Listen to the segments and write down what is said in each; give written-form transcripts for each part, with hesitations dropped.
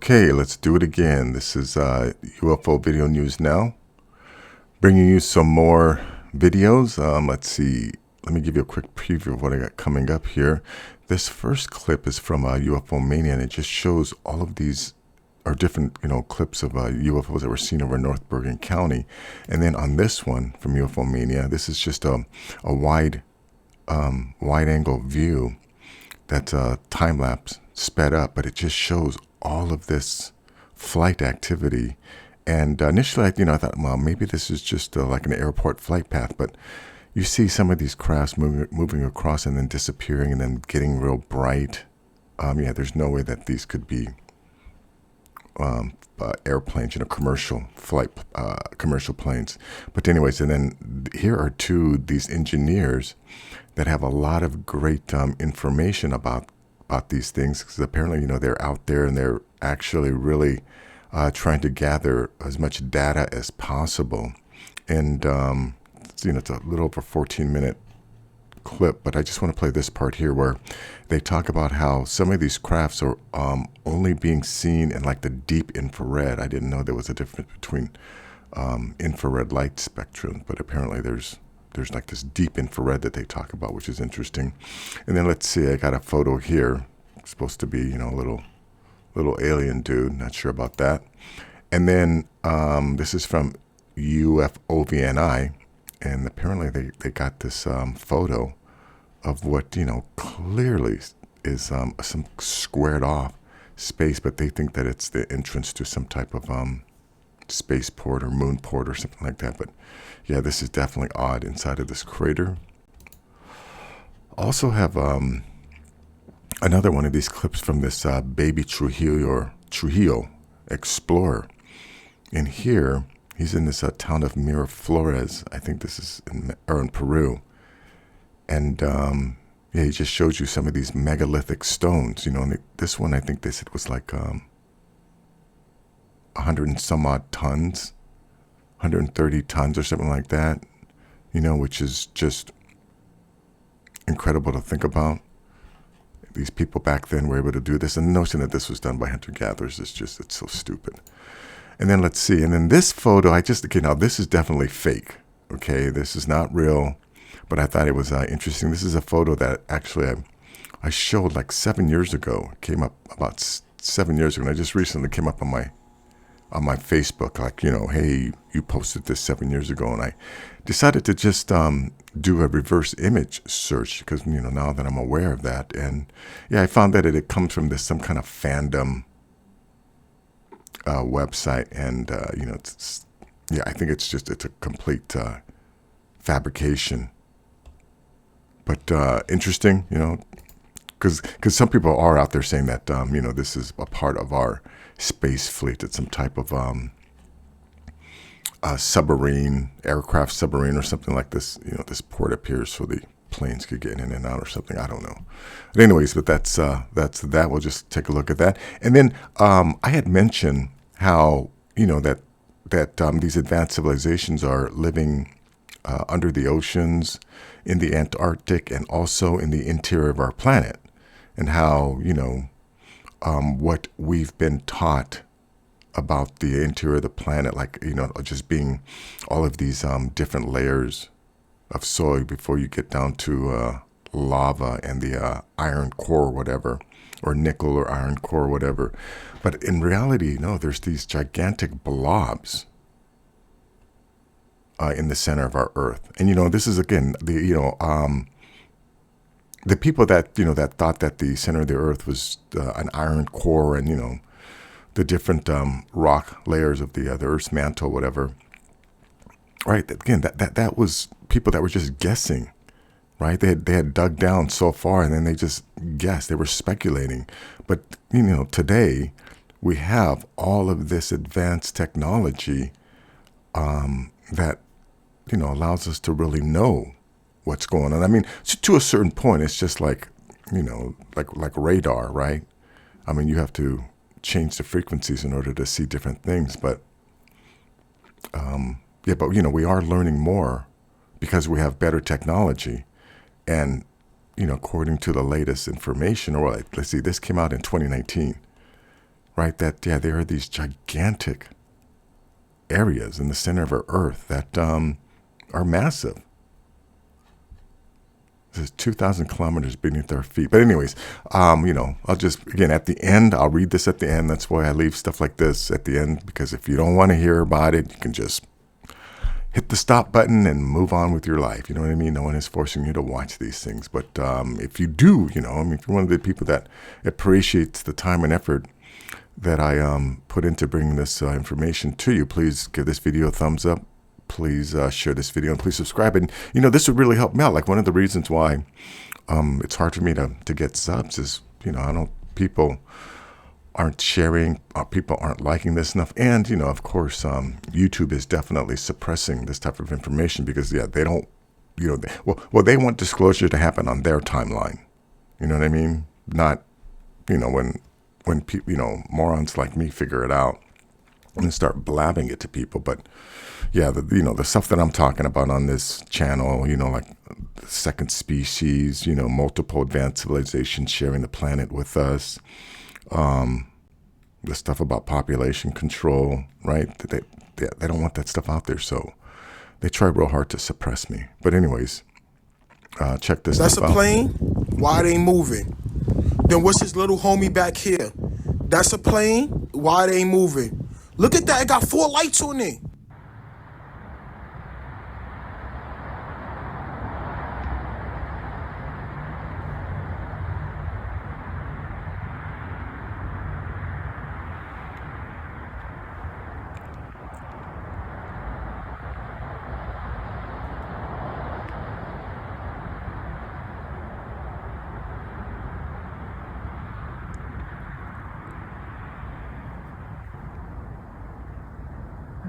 Okay, let's do it again. This is UFO Video News Now, bringing you some more videos. Let's see. Let me give you a quick preview of what I got coming up here. This first clip is from UFO Mania, and it just shows all of these are different, clips of UFOs that were seen over North Bergen County. And then on this one from UFO Mania, this is just a wide angle view that's time lapse sped up, but it just shows all of this flight activity. And initially, I thought, well, maybe this is just like an airport flight path, but you see some of these crafts moving across and then disappearing and then getting real bright. There's no way that these could be airplanes, commercial planes. But anyways, and then here are these engineers that have a lot of great information about these things, because apparently, they're out there and they're actually really trying to gather as much data as possible. And, it's a little over 14-minute clip, but I just want to play this part here where they talk about how some of these crafts are only being seen in like the deep infrared. I didn't know there was a difference between infrared light spectrum, but apparently there's like this deep infrared that they talk about, which is interesting. And then let's see, I got a photo here. It's supposed to be, a little alien dude. Not sure about that. And then this is from UFO and apparently they got this photo of what, clearly is some squared off space, but they think that it's the entrance to some type of spaceport or moonport or something like that. But yeah, this is definitely odd inside of this crater. Also have another one of these clips from this baby Trujillo explorer. And here, he's in this town of Miraflores. I think this is in Peru. And he just shows you some of these megalithic stones. And this one, I think they said was like 100 and some odd tons, 130 tons or something like that, which is just incredible to think about. These people back then were able to do this, and the notion that this was done by hunter-gatherers it's so stupid. And then let's see, and then this photo, now this is definitely fake, okay? This is not real, but I thought it was interesting. This is a photo that actually I showed like 7 years ago. It came up about 7 years ago, and I just recently came up on my Facebook, like, hey, you posted this 7 years ago, and I decided to just do a reverse image search because, now that I'm aware of that, and yeah, I found that it comes from some kind of fandom website, and I think it's a complete fabrication, but interesting, because some people are out there saying that this is a part of our space fleet. It's some type of aircraft submarine or something like this. This port appears so the planes could get in and out or something. I don't know. But anyways, but that's that. We'll just take a look at that. And then I had mentioned how that these advanced civilizations are living under the oceans, in the Antarctic, and also in the interior of our planet, and how what we've been taught about the interior of the planet, like, just being all of these different layers of soil before you get down to lava and the iron core or whatever, or nickel or iron core or whatever. But in reality, there's these gigantic blobs in the center of our Earth. And, this is, again, the people that, that thought that the center of the Earth was an iron core and, the different rock layers of the Earth's mantle, whatever. Right. Again, that was people that were just guessing. Right. They had dug down so far and then they just guessed. They were speculating. But, today we have all of this advanced technology that, allows us to really know what's going on. I mean, to a certain point, it's just like, like radar, right? I mean, you have to change the frequencies in order to see different things. But, we are learning more because we have better technology. And, according to the latest information, let's see, this came out in 2019, right? That, yeah, there are these gigantic areas in the center of our Earth that are massive. There's 2,000 kilometers beneath our feet. But anyways, I'll just, again, at the end, I'll read this at the end. That's why I leave stuff like this at the end, because if you don't want to hear about it, you can just hit the stop button and move on with your life. You know what I mean? No one is forcing you to watch these things. But if you do, if you're one of the people that appreciates the time and effort that I put into bringing this information to you, please give this video a thumbs up. Please share this video and please subscribe. And, this would really help me out. Like, one of the reasons why it's hard for me to get subs is, people aren't sharing, people aren't liking this enough. And, of course, YouTube is definitely suppressing this type of information because, they don't, they want disclosure to happen on their timeline. You know what I mean? Not, when people, morons like me figure it out and start blabbing it to people. But yeah, the stuff that I'm talking about on this channel, like the second species, multiple advanced civilizations sharing the planet with us, the stuff about population control, right? They don't want that stuff out there, so they try real hard to suppress me. But anyways, check this out. That's a plane? Why it ain't moving? Then what's his little homie back here? That's a plane? Why it ain't moving? Look at that, it got 4 lights on it.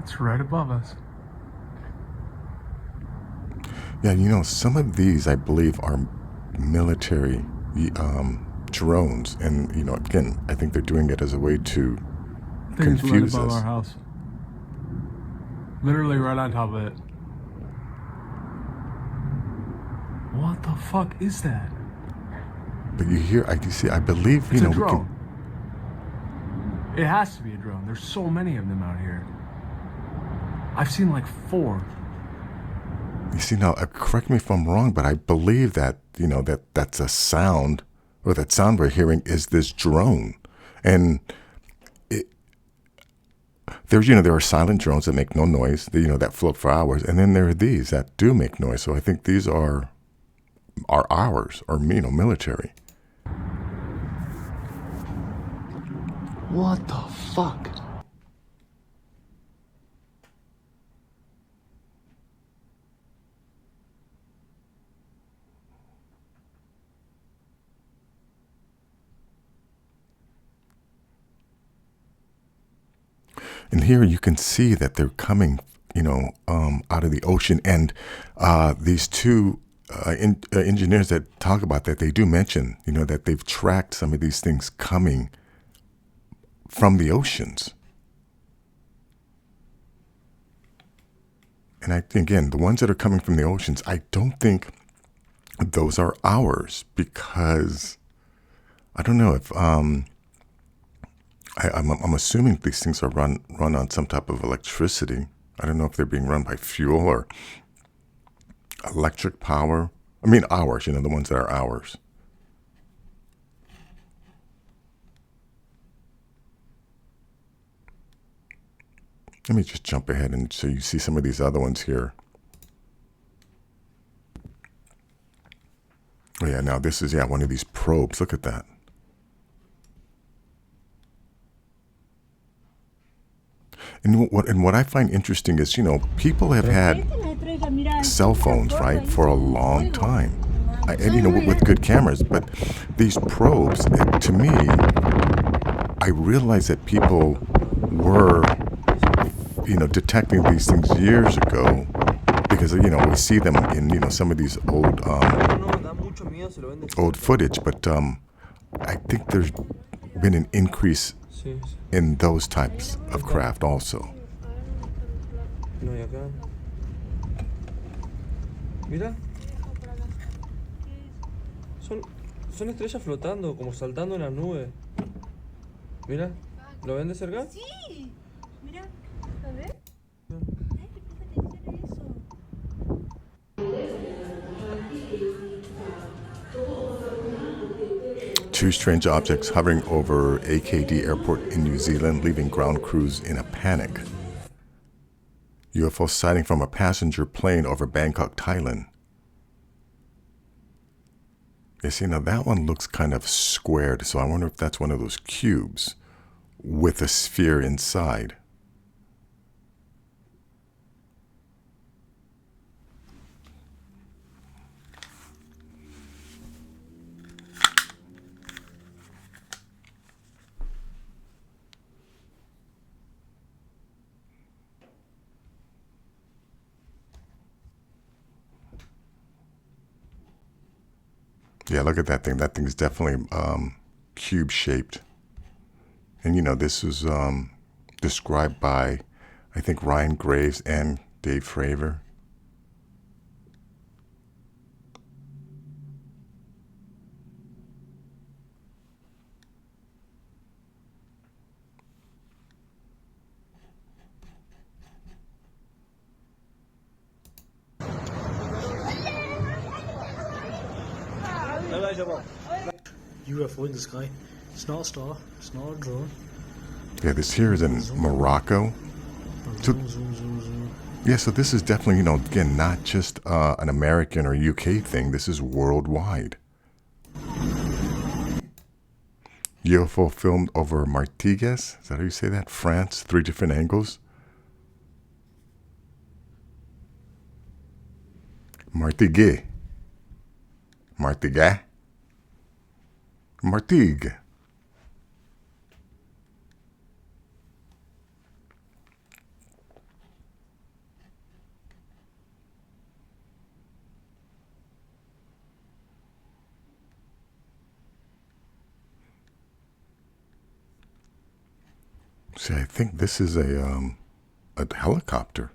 It's right above us. Yeah, some of these, I believe, are military drones. And, again, I think they're doing it as a way to confuse right above us. Our house. Literally right on top of it. What the fuck is that? But I believe, it's a drone. It has to be a drone. There's so many of them out here. I've seen like 4. You see, now, correct me if I'm wrong, but I believe that, that's a sound, or that sound we're hearing is this drone. And there are silent drones that make no noise, that float for hours. And then there are these that do make noise. So I think these are ours, or, military. What the fuck? And here you can see that they're coming, out of the ocean. And these two engineers that talk about that, they do mention, that they've tracked some of these things coming from the oceans. And I think, again, the ones that are coming from the oceans, I don't think those are ours, because I don't know if I'm assuming these things are run on some type of electricity. I don't know if they're being run by fuel or electric power. I mean, ours, the ones that are ours. Let me just jump ahead and so you see some of these other ones here. Oh yeah, now this is, one of these probes. Look at that. And what I find interesting is, people have had cell phones, right, for a long time. And, with good cameras. But these probes, to me, I realize that people were, detecting these things years ago because, we see them in, some of these old footage. But I think there's been an increase in those types of craft also. Mira. Son estrellas flotando, como saltando en las nubes. Mira. ¿Lo ven de cerca? Sí. Mira, a ver. Ay, fíjate, ¿qué era eso? Two strange objects hovering over AKD Airport in New Zealand, leaving ground crews in a panic. UFO sighting from a passenger plane over Bangkok, Thailand. You see, now that one looks kind of squared, so I wonder if that's one of those cubes with a sphere inside. Yeah, look at that thing. That thing's definitely cube-shaped. And, you know, this was described by, I think, Ryan Graves and Dave Fravor. UFO in the sky. It's not a star. It's not a drone. Yeah, this here is in Morocco. So, yeah, so this is definitely, you know, again, not just an American or UK thing. This is worldwide. UFO filmed over Martigues. Is that how you say that? France, 3 different angles. Martigues. Martigues. Martigues. See, I think this is a helicopter.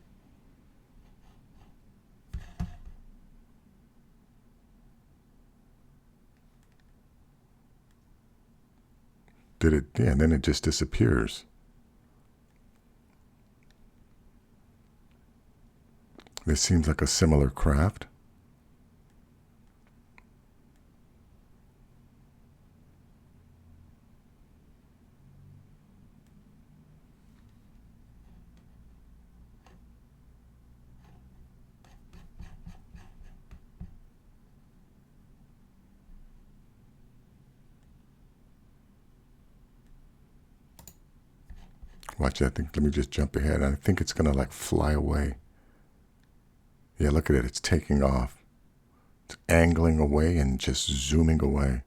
Did it? Yeah, and then it just disappears. This seems like a similar craft. Watch that thing. Let me just jump ahead. I think it's going to like fly away. Yeah, look at it. It's taking off. It's angling away and just zooming away.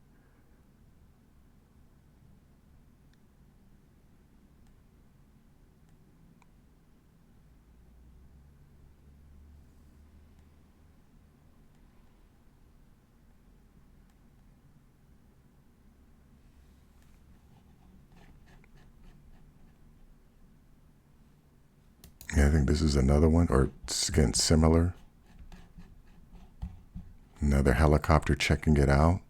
Yeah, I think this is another one, or it's again similar. Another helicopter checking it out.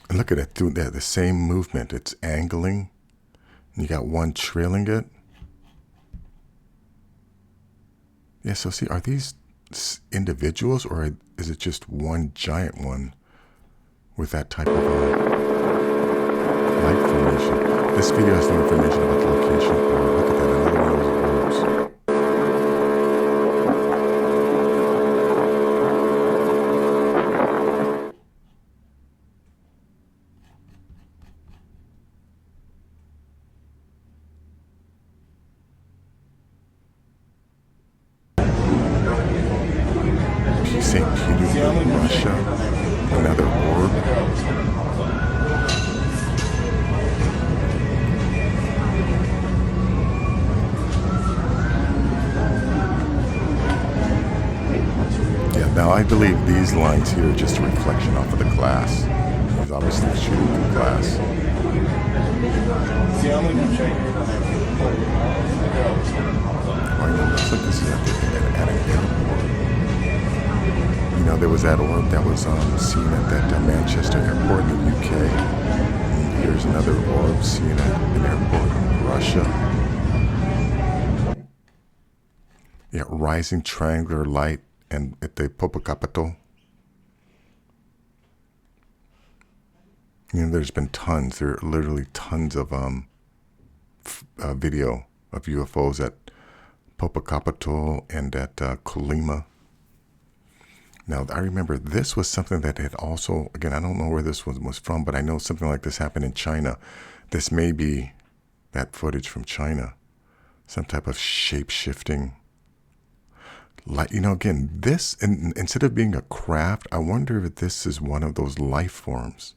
And look at it, doing that, the same movement. It's angling. And you got one trailing it. Yeah, so see, are these individuals, or is it just one giant one with that type of light formation? This video has no information about the location. Oh, look at that, another one of those orbs. St. Petersburg, Russia, another orb. Yeah, now I believe these lines here are just a reflection off of the glass. He's obviously shooting through glass. Right in the there was that orb that was seen at that Manchester airport in the UK. And here's another orb seen at an airport in Russia. Yeah, rising triangular light and at the Popocatépetl. You know, there's been tons. There are literally tons of video of UFOs at Popocatépetl and at Colima. Now, I remember this was something that had also, again, I don't know where this was from, but I know something like this happened in China. This may be that footage from China. Some type of shape-shifting. Like, you know, again, this, instead of being a craft, I wonder if this is one of those life forms.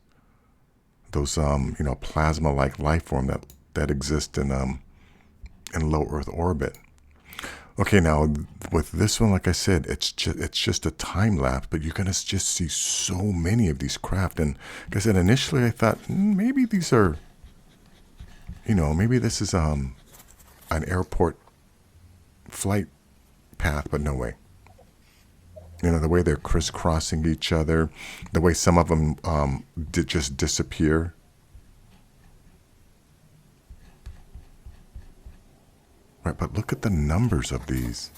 Those, you know, plasma-like life form that exist in low Earth orbit. Okay, now with this one, like I said, it's just a time lapse, but you're gonna just see so many of these craft. And like I said, initially I thought maybe these are, you know, maybe this is an airport flight path, but no way. You know, the way they're crisscrossing each other, the way some of them just disappear. Right, but look at the numbers of these.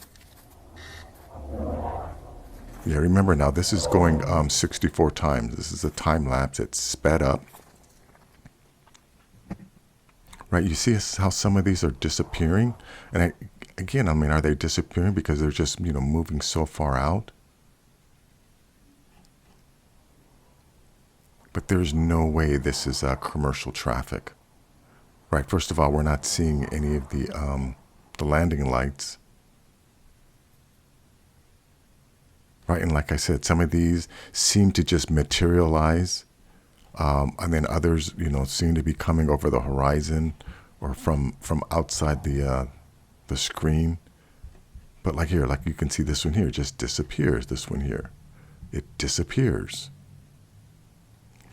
Yeah, remember now, this is going 64 times. This is a time lapse. It's sped up. Right, you see how some of these are disappearing? And again, I mean, are they disappearing because they're just, you know, moving so far out? But there's no way this is commercial traffic. Right, first of all, we're not seeing any of the landing lights. Right, and like I said, some of these seem to just materialize, and then others, you know, seem to be coming over the horizon or from outside the screen. But like here, like you can see this one here just disappears. This one here, it disappears.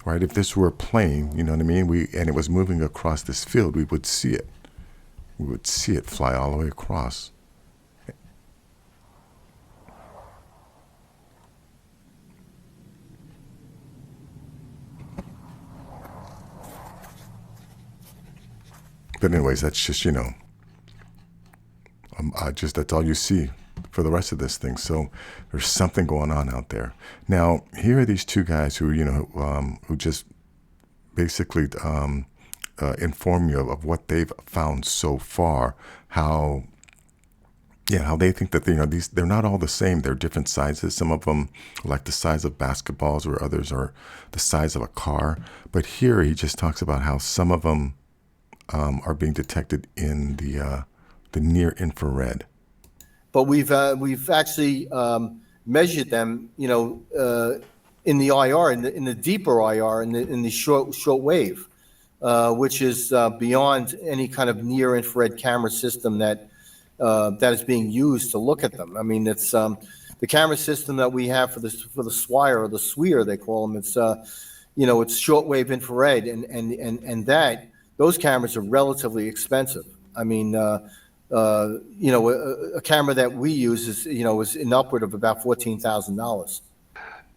Right, if this were a plane, you know what I mean, and it was moving across this field, we would see it. We would see it fly all the way across. But anyways, that's just, you know, that's all you see for the rest of this thing. So there's something going on out there. Now, here are these two guys who, you know, who just basically inform you of what they've found so far. How they think that, you know, they're not all the same. They're different sizes. Some of them are like the size of basketballs, or others are the size of a car. But here he just talks about how some of them are being detected in the near infrared. But we've actually measured them, you know, in the IR, in the deeper IR, in the short wave, which is beyond any kind of near infrared camera system that is being used to look at them. I mean, it's the camera system that we have for the SWIRE, or the SWIR they call them. It's you know, it's shortwave infrared, and those cameras are relatively expensive. I mean, you know, a camera that we use is in upward of about $14,000.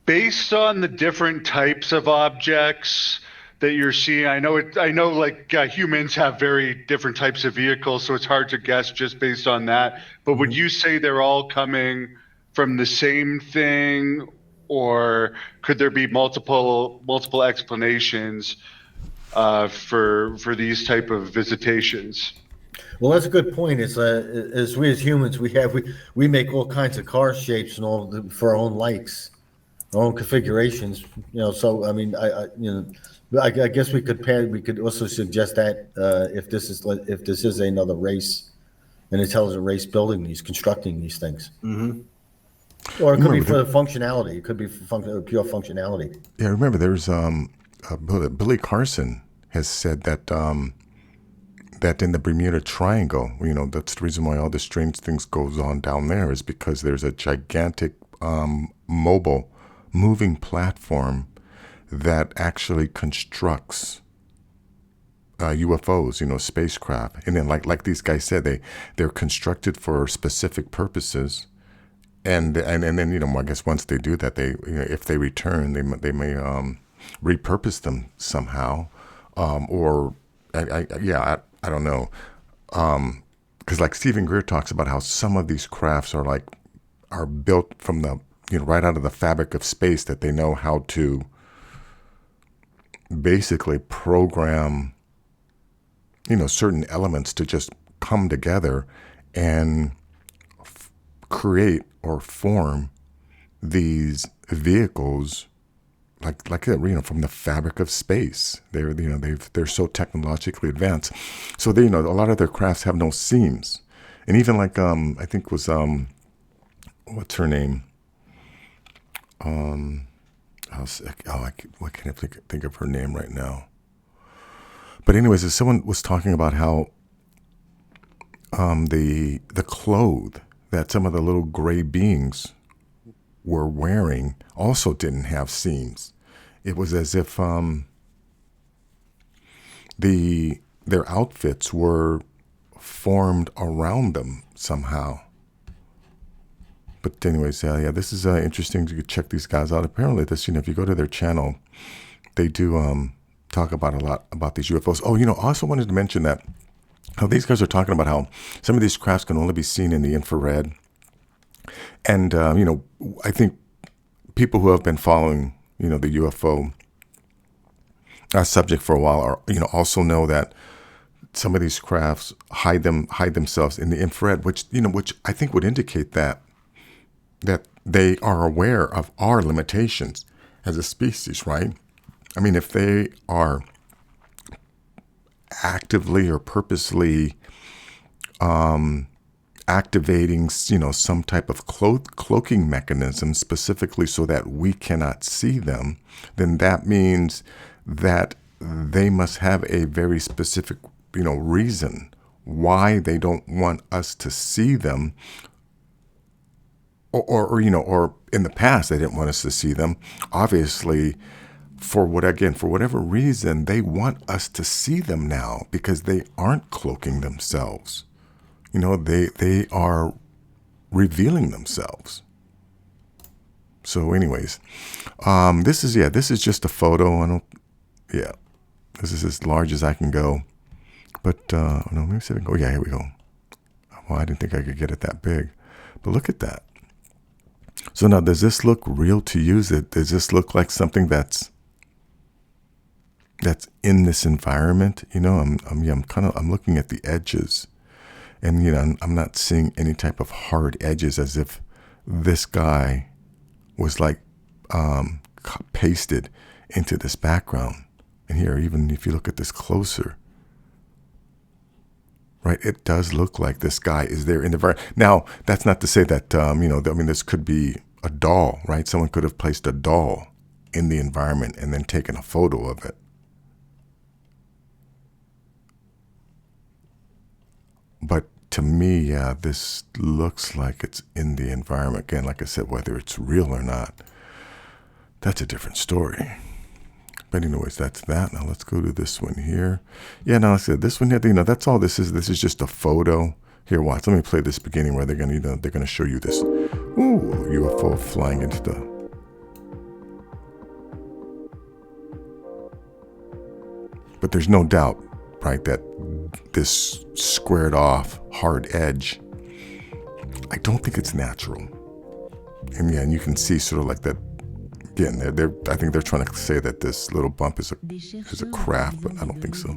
Based on the different types of objects that you're seeing, I know like humans have very different types of vehicles, so it's hard to guess just based on that. But would you say they're all coming from the same thing, or could there be multiple explanations for these type of visitations? Well, that's a good point. It's as we as humans, we make all kinds of car shapes and all for our own likes, our own configurations. You know, so I mean, I guess we could also suggest that if this is another race, an intelligent race constructing these things. Mm-hmm. Or it could be for functionality. It could be for pure functionality. Yeah, remember there's Billy Carson has said that that in the Bermuda Triangle, you know, that's the reason why all the strange things goes on down there, is because there's a gigantic mobile moving platform that actually constructs UFOs, you know, spacecraft. And then like these guys said, they're constructed for specific purposes. and then I guess once they do that, they if they return, they may repurpose them somehow, or I don't know, because like Stephen Greer talks about how some of these crafts are built from the right out of the fabric of space, that they know how to basically program certain elements to just come together and create or form these vehicles like from the fabric of space. They're so technologically advanced, so a lot of their crafts have no seams, and even like I think was what's her name, what can I think of her name right now? But anyways, someone was talking about how the clothes that some of the little gray beings were wearing also didn't have seams. It was as if their outfits were formed around them somehow. But anyways, this is interesting to check these guys out. Apparently, if you go to their channel, they do talk about a lot about these UFOs. Oh, I also wanted to mention that how these guys are talking about how some of these crafts can only be seen in the infrared. And, I think people who have been following, the UFO subject for a while are, also know that some of these crafts hide themselves in the infrared, which I think would indicate that they are aware of our limitations as a species, right? I mean, if they are actively or purposely activating, some type of cloaking mechanism specifically so that we cannot see them, then that means that they must have a very specific, reason why they don't want us to see them, or in the past they didn't want us to see them. Obviously, for whatever reason, they want us to see them now because they aren't cloaking themselves. They are revealing themselves. So anyways, this is just a photo. This is as large as I can go. But no, let me see if I can go. Yeah, here we go. Well, I didn't think I could get it that big, but look at that. So now, does this look real to you? Does this look like something that's in this environment? I'm looking at the edges, and I'm not seeing any type of hard edges, as if this guy was pasted into this background. And here, even if you look at this closer, right, it does look like this guy is there in the environment. Now, that's not to say that this could be a doll, right? Someone could have placed a doll in the environment and then taken a photo of it. But to me, this looks like it's in the environment. Again, like I said, whether it's real or not, that's a different story. But anyways, that's that. Now let's go to this one here. Yeah, now I said this one here, that's all this is. This is just a photo. Here, watch. Let me play this beginning where they're gonna show you this. Ooh, UFO flying into the. But there's no doubt, right, that this squared off hard edge, I don't think it's natural. And you can see sort of like that. Again, I think they're trying to say that this little bump is a craft, but I don't think so.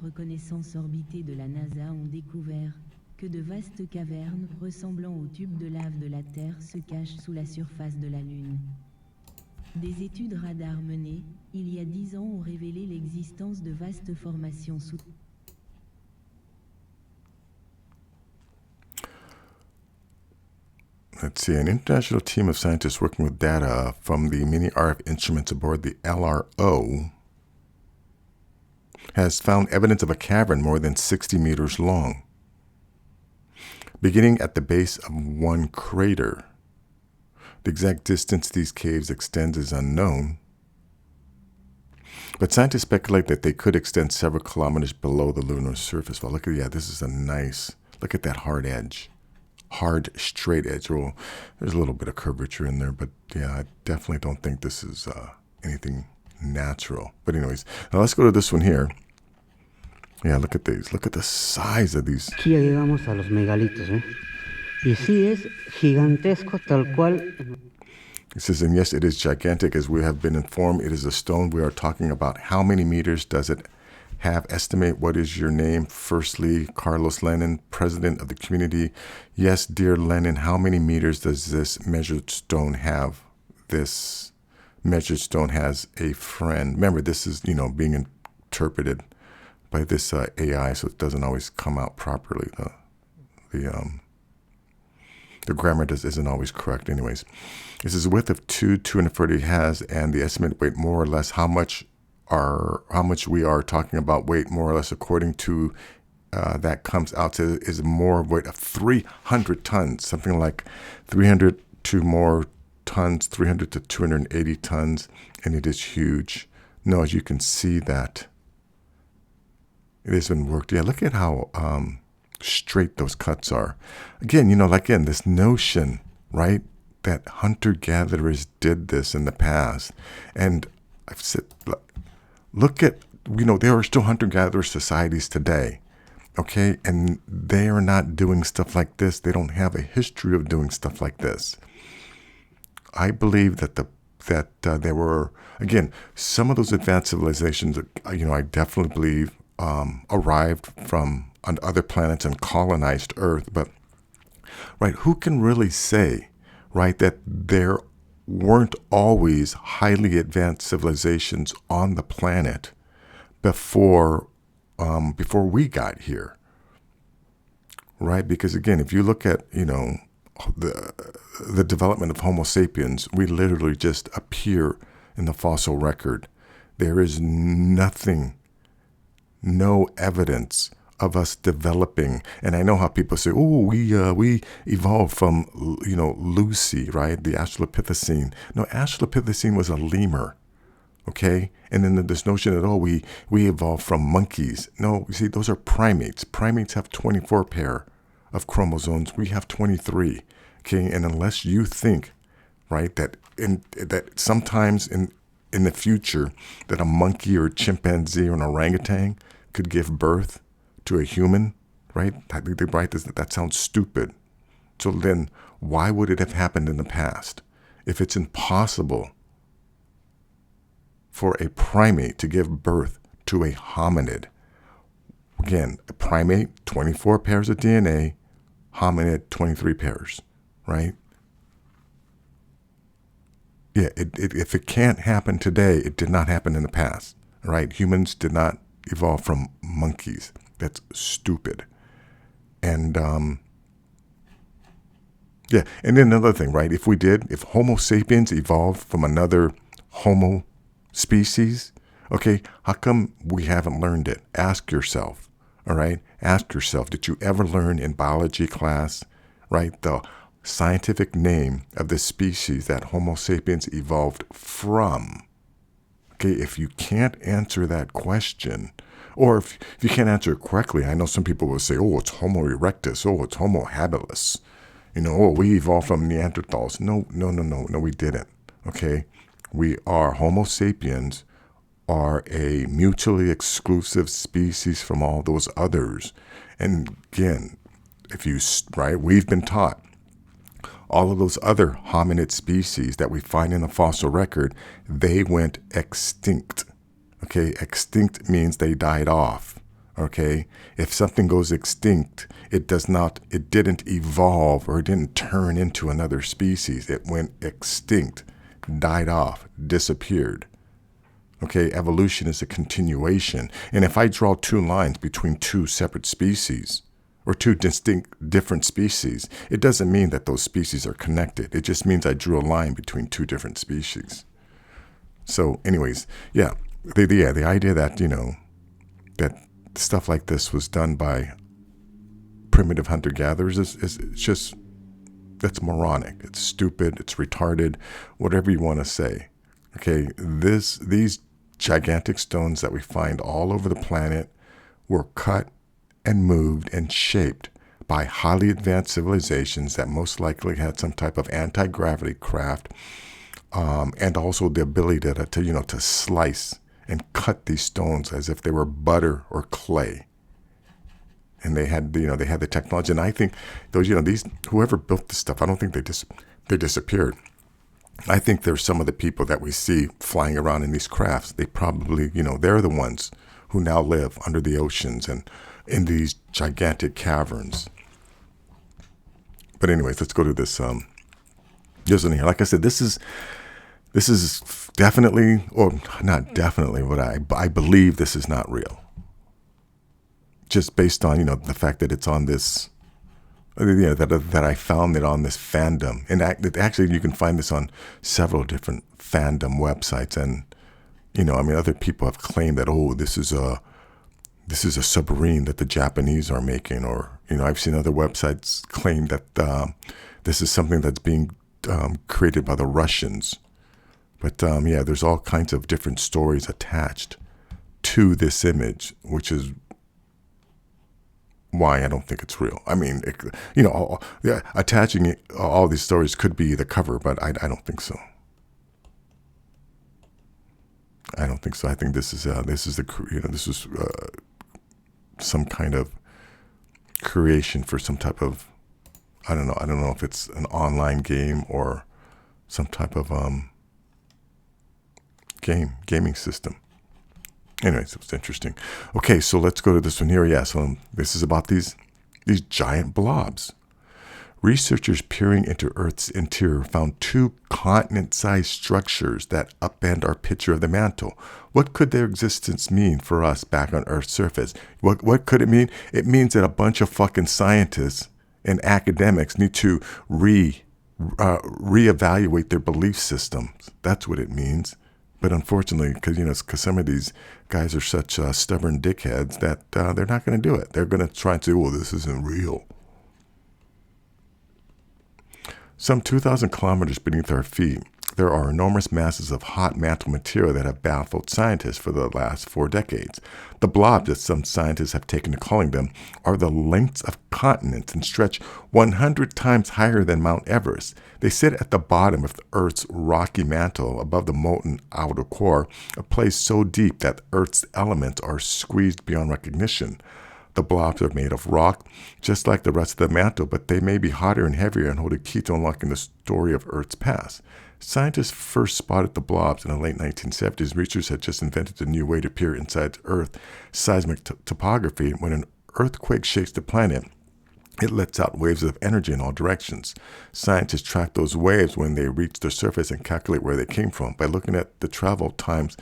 Reconnaissance orbitée de la NASA ont découvert que de vastes cavernes ressemblant aux tubes de lave de la Terre se cachent sous la surface de la Lune. Des études radar menées, il y a 10 ans, ont révélé l'existence de vastes formations sous. Let's see, an international team of scientists working with data from the many RF instruments aboard the LRO has found evidence of a cavern more than 60 meters long, beginning at the base of one crater. The exact distance these caves extend is unknown, but scientists speculate that they could extend several kilometers below the lunar surface. Well, this is a nice, look at that hard edge hard, straight edge. Well, there's a little bit of curvature in there, but yeah, I definitely don't think this is anything natural. But anyways, now let's go to this one here. Yeah, look at these. Look at the size of these. Aquí ya llegamos a los megalitos, ¿eh? Y sí es gigantesco tal cual. It says, and yes, it is gigantic, as we have been informed. It is a stone. We are talking about how many meters does it have? Estimate. What is your name? Firstly, Carlos Lenin, president of the community. Yes, dear Lenin, how many meters does this measured stone have? This measured stone has a friend. Remember, this is, being interpreted by this AI, so it doesn't always come out properly. The grammar isn't always correct. Anyways, this is width of 240 has, and the estimate weight more or less how much we are talking about weight more or less according to that comes out to is more weight of 300 tons, something like 300 to more tons, 300 to 280 tons, and it is huge. No, as you can see that it has been worked. Yeah, look at how straight those cuts are. Again, this notion, right, that hunter-gatherers did this in the past. And I've said, look at, there are still hunter-gatherer societies today, okay? And they are not doing stuff like this. They don't have a history of doing stuff like this. I believe that there were, again, some of those advanced civilizations, I definitely believe arrived from on other planets and colonized Earth. But, right, who can really say, right, that there weren't always highly advanced civilizations on the planet before we got here, right? Because again, if you look at the development of Homo sapiens, we literally just appear in the fossil record. There is nothing, no evidence of us developing. And I know how people say, oh, we evolved from, Lucy, right? The Australopithecine. No, Australopithecine was a lemur, okay? And then this notion that, we evolved from monkeys. No, you see, those are primates. Primates have 24 pair of chromosomes. We have 23, okay? And unless you think, right, that sometimes in the future that a monkey or a chimpanzee or an orangutan could give birth to a human, right? I think they write this, that sounds stupid. So then why would it have happened in the past? If it's impossible for a primate to give birth to a hominid, again, a primate, 24 pairs of DNA, hominid, 23 pairs, right? Yeah, if it can't happen today, it did not happen in the past, right? Humans did not evolve from monkeys. That's stupid. And yeah, and then another thing, right? If Homo sapiens evolved from another Homo species, okay, how come we haven't learned it? Ask yourself, all right? Ask yourself, did you ever learn in biology class, right, the scientific name of the species that Homo sapiens evolved from? Okay, if you can't answer that question, or if you can't answer it correctly, I know some people will say, oh, it's Homo erectus, oh, it's Homo habilis, we evolved from Neanderthals. No, we didn't, okay? We are, Homo sapiens are a mutually exclusive species from all those others. And again, we've been taught all of those other hominid species that we find in the fossil record, they went extinct. Okay, extinct means they died off. Okay, if something goes extinct, it didn't evolve or it didn't turn into another species. It went extinct, died off, disappeared. Okay, evolution is a continuation. And if I draw two lines between two separate species, or two distinct different species, it doesn't mean that those species are connected. It just means I drew a line between two different species. So anyways, yeah, the idea that, that stuff like this was done by primitive hunter-gatherers is just, that's moronic. It's stupid. It's retarded, whatever you want to say. Okay, these gigantic stones that we find all over the planet were cut and moved and shaped by highly advanced civilizations that most likely had some type of anti-gravity craft, and also the ability to slice and cut these stones as if they were butter or clay. And they had the technology. And I think these whoever built this stuff, I don't think they disappeared. I think there's some of the people that we see flying around in these crafts. They probably, they're the ones who now live under the oceans and in these gigantic caverns. But anyways, let's go to this. This one here. Like I said, this is definitely, or not definitely, but I believe this is not real. Just based on the fact that it's on this. That I found it on this fandom, and actually you can find this on several different fandom websites, and other people have claimed that this is a submarine that the Japanese are making, or I've seen other websites claim that this is something that's being created by the Russians, but there's all kinds of different stories attached to this image, which is why I don't think it's real. I mean, attaching all these stories could be the cover, but I don't think so. I don't think so. I think this is some kind of creation for some type of, I don't know if it's an online game or some type of gaming system. Anyways, it was interesting. Okay, so let's go to this one here. Yeah, so this is about these giant blobs. Researchers peering into Earth's interior found 2 continent-sized structures that upend our picture of the mantle. What could their existence mean for us back on Earth's surface? What could it mean? It means that a bunch of fucking scientists and academics need to reevaluate their belief systems. That's what it means. But unfortunately, because some of these guys are such stubborn dickheads that they're not going to do it. They're going to try and say, well, this isn't real. Some 2,000 kilometers beneath our feet, there are enormous masses of hot mantle material that have baffled scientists for the last 4 decades. The blobs, as some scientists have taken to calling them, are the lengths of continents and stretch 100 times higher than Mount Everest. They sit at the bottom of the Earth's rocky mantle above the molten outer core, a place so deep that Earth's elements are squeezed beyond recognition. The blobs are made of rock, just like the rest of the mantle, but they may be hotter and heavier and hold a key to unlocking the story of Earth's past. Scientists first spotted the blobs in the late 1970s. Researchers had just invented a new way to peer inside Earth seismic topography. When an earthquake shakes the planet, it lets out waves of energy in all directions. Scientists track those waves when they reach the surface and calculate where they came from. By looking at the travel times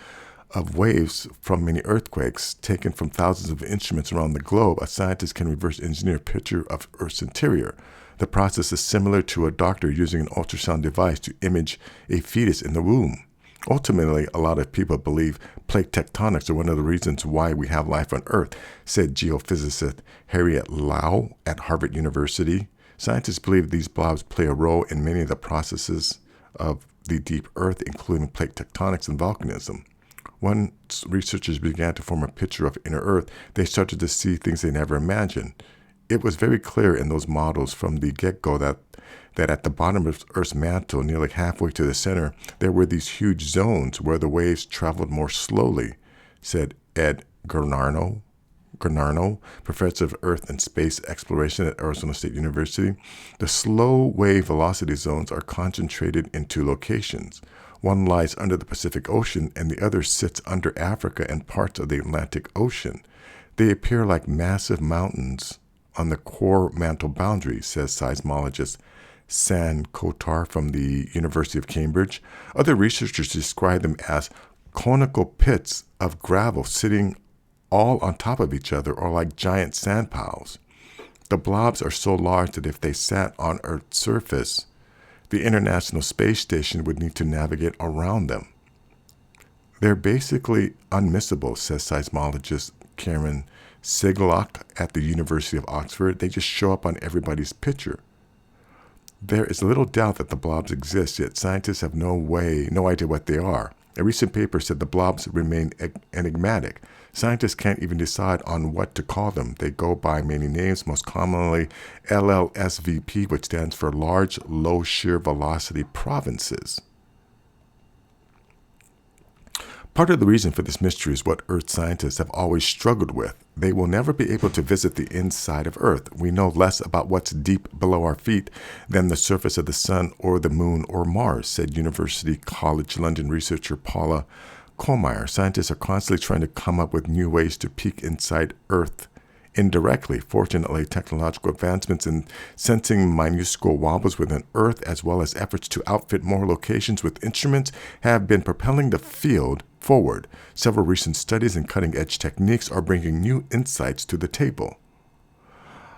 of waves from many earthquakes taken from thousands of instruments around the globe, a scientist can reverse engineer a picture of Earth's interior. The process is similar to a doctor using an ultrasound device to image a fetus in the womb. Ultimately, a lot of people believe plate tectonics are one of the reasons why we have life on Earth, said geophysicist Harriet Lau at Harvard University. Scientists believe these blobs play a role in many of the processes of the deep Earth, including plate tectonics and volcanism. Once researchers began to form a picture of inner Earth, they started to see things they never imagined. It was very clear in those models from the get-go that at the bottom of Earth's mantle, nearly halfway to the center, there were these huge zones where the waves traveled more slowly, said Ed Gurnarno, professor of Earth and Space Exploration at Arizona State University. The slow wave velocity zones are concentrated in 2 locations. One lies under the Pacific Ocean and the other sits under Africa and parts of the Atlantic Ocean. They appear like massive mountains on the core mantle boundary, says seismologist San Kotar from the University of Cambridge. Other researchers describe them as conical pits of gravel sitting all on top of each other, or like giant sand piles. The blobs are so large that if they sat on Earth's surface, the International Space Station would need to navigate around them. They're basically unmissable, says seismologist Karen Sigelak at the University of Oxford. They just show up on everybody's picture. There is little doubt that the blobs exist, yet scientists have no idea what they are. A recent paper said the blobs remain enigmatic. Scientists can't even decide on what to call them. They go by many names, most commonly LLSVP, which stands for Large Low Shear Velocity Provinces. Part of the reason for this mystery is what Earth scientists have always struggled with. They will never be able to visit the inside of Earth. We know less about what's deep below our feet than the surface of the sun or the moon or Mars, said University College London researcher Paula Kohlmeier. Scientists are constantly trying to come up with new ways to peek inside Earth indirectly. Fortunately, technological advancements in sensing minuscule wobbles within Earth, as well as efforts to outfit more locations with instruments, have been propelling the field forward. Several recent studies and cutting-edge techniques are bringing new insights to the table.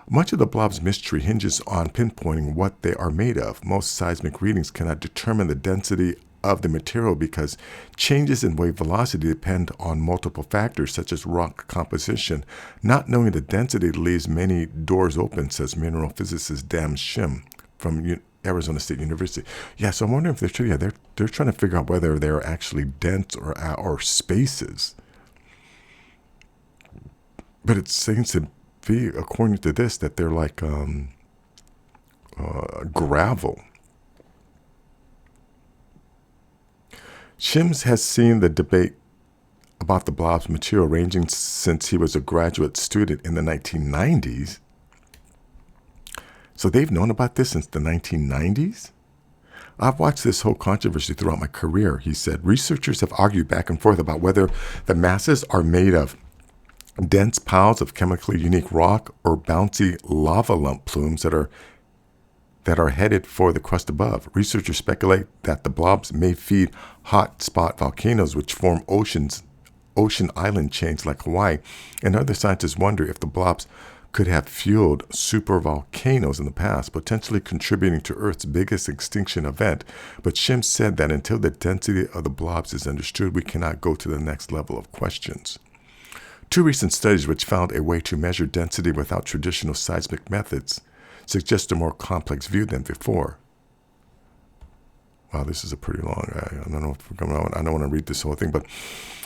Much of the blob's mystery hinges on pinpointing what they are made of. Most seismic readings cannot determine the density of the material because changes in wave velocity depend on multiple factors such as rock composition. Not knowing the density leaves many doors open, says mineral physicist Dan Shim from Arizona State University. Yeah, so I'm wondering if they're trying to figure out whether they're actually dense or spaces. But it seems to be, according to this, that they're like gravel. Shims has seen the debate about the blob's material ranging since he was a graduate student in the 1990s. So they've known about this since the 1990s? I've watched this whole controversy throughout my career, he said. Researchers have argued back and forth about whether the masses are made of dense piles of chemically unique rock or bouncy lava lump plumes that are headed for the crust above. Researchers speculate that the blobs may feed hot spot volcanoes which form ocean island chains like Hawaii, and other scientists wonder if the blobs could have fueled supervolcanoes in the past, potentially contributing to Earth's biggest extinction event. But Shim said that until the density of the blobs is understood, we cannot go to the next level of questions. Two recent studies which found a way to measure density without traditional seismic methods suggest a more complex view than before. Wow, this is a pretty long. I don't know if we're going to. I don't want to read this whole thing, but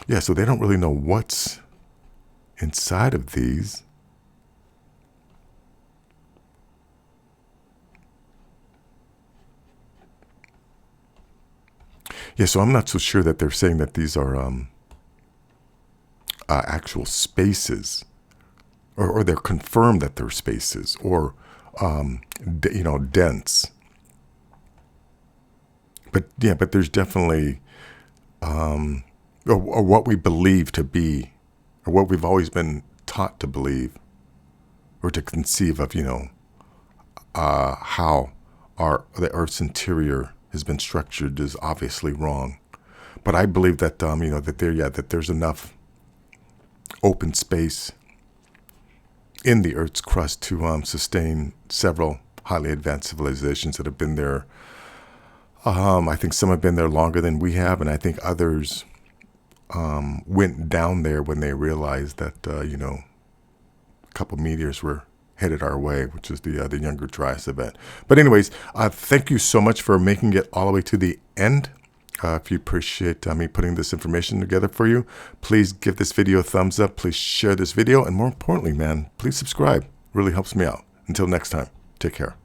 yeah. So they don't really know what's inside of these. Yeah, so I'm not so sure that they're saying that these are actual spaces, or they're confirmed that they're spaces, or dense. But yeah, but there's definitely or what we believe to be, or what we've always been taught to believe, or to conceive of, how the Earth's interior has been structured is obviously wrong. But I believe that that there's enough open space in the Earth's crust to sustain several highly advanced civilizations that have been there. I think some have been there longer than we have, and I think others went down there when they realized that a couple meteors were headed our way, which is the Younger Dryas event. But anyways, thank you so much for making it all the way to the end. If you appreciate me putting this information together for you, please give this video a thumbs up. Please share this video. And more importantly, man, please subscribe. Really helps me out. Until next time, take care.